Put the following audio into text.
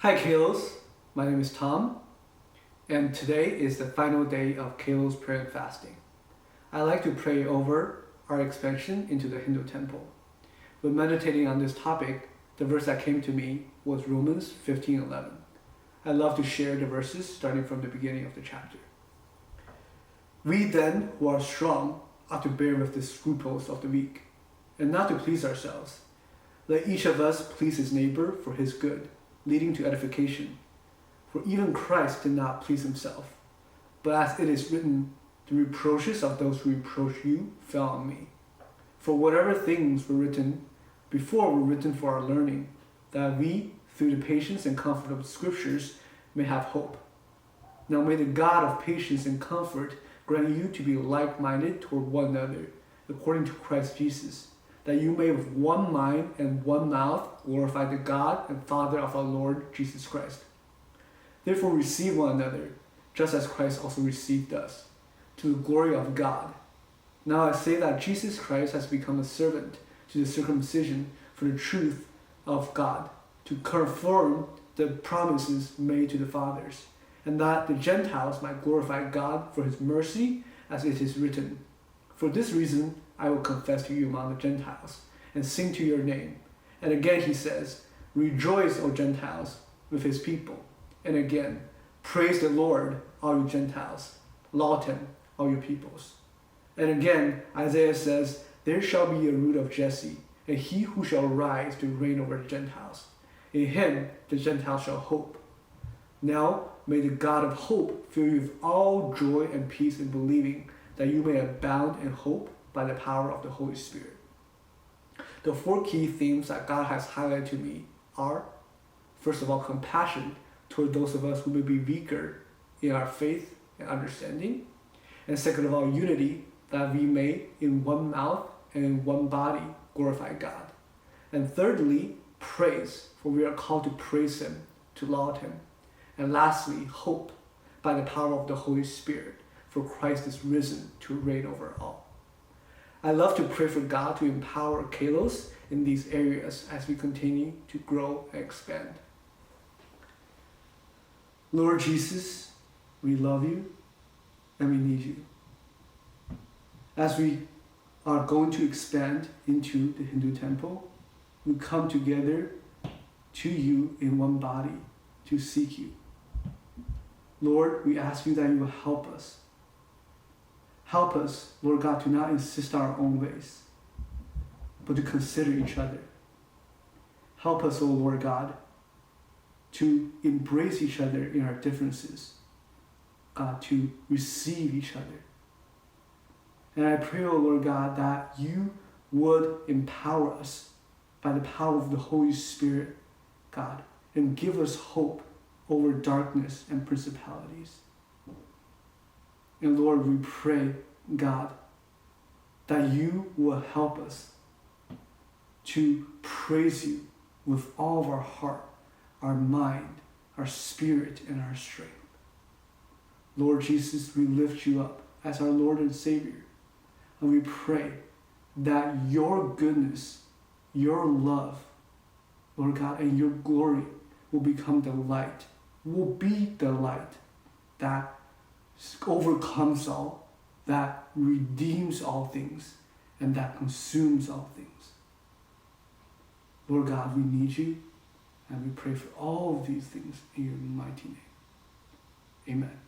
Hi Kalos, my name is Tom, and today is the final day of Kalos prayer and fasting. I like to pray over our expansion into the Hindu temple. When meditating on this topic, the verse that came to me was Romans 15:11. I love to share the verses starting from the beginning of the chapter. We then, who are strong, ought to bear with the scruples of the weak, and not to please ourselves. Let each of us please his neighbor for his good, leading to edification. For even Christ did not please himself, but as it is written, the reproaches of those who reproach you fell on me. For whatever things were written before were written for our learning, that we, through the patience and comfort of the Scriptures, may have hope. Now may the God of patience and comfort grant you to be like-minded toward one another, according to Christ Jesus, that you may with one mind and one mouth glorify the God and Father of our Lord Jesus Christ. Therefore receive one another, just as Christ also received us, to the glory of God. Now I say that Jesus Christ has become a servant to the circumcision for the truth of God, to confirm the promises made to the fathers, and that the Gentiles might glorify God for his mercy, as it is written, for this reason I will confess to you among the Gentiles, and sing to your name. And again he says, rejoice, O Gentiles, with his people. And again, praise the Lord, all you Gentiles. Laud him, all you peoples. And again, Isaiah says, there shall be a root of Jesse, and he who shall rise to reign over the Gentiles. In him the Gentiles shall hope. Now may the God of hope fill you with all joy and peace in believing, that you may abound in hope by the power of the Holy Spirit. The four key themes that God has highlighted to me are, first of all, compassion toward those of us who may be weaker in our faith and understanding. And second of all, unity, that we may in one mouth and in one body glorify God. And thirdly, praise, for we are called to praise him, to laud him. And lastly, hope, by the power of the Holy Spirit, for Christ is risen to reign over all. I love to pray for God to empower Kalos in these areas as we continue to grow and expand. Lord Jesus, we love you and we need you. As we are going to expand into the Hindu temple, we come together to you in one body to seek you. Lord, we ask you that you will help us. Help us, Lord God, to not insist on our own ways, but to consider each other. Help us, O Lord God, to embrace each other in our differences, God, to receive each other. And I pray, O Lord God, that you would empower us by the power of the Holy Spirit, God, and give us hope over darkness and principalities. And Lord, we pray, God, that you will help us to praise you with all of our heart, our mind, our spirit, and our strength. Lord Jesus, we lift you up as our Lord and Savior. And we pray that your goodness, your love, Lord God, and your glory will become the light, will be the light that overcomes all, that redeems all things, and that consumes all things. Lord God, we need you, and we pray for all of these things in your mighty name. Amen.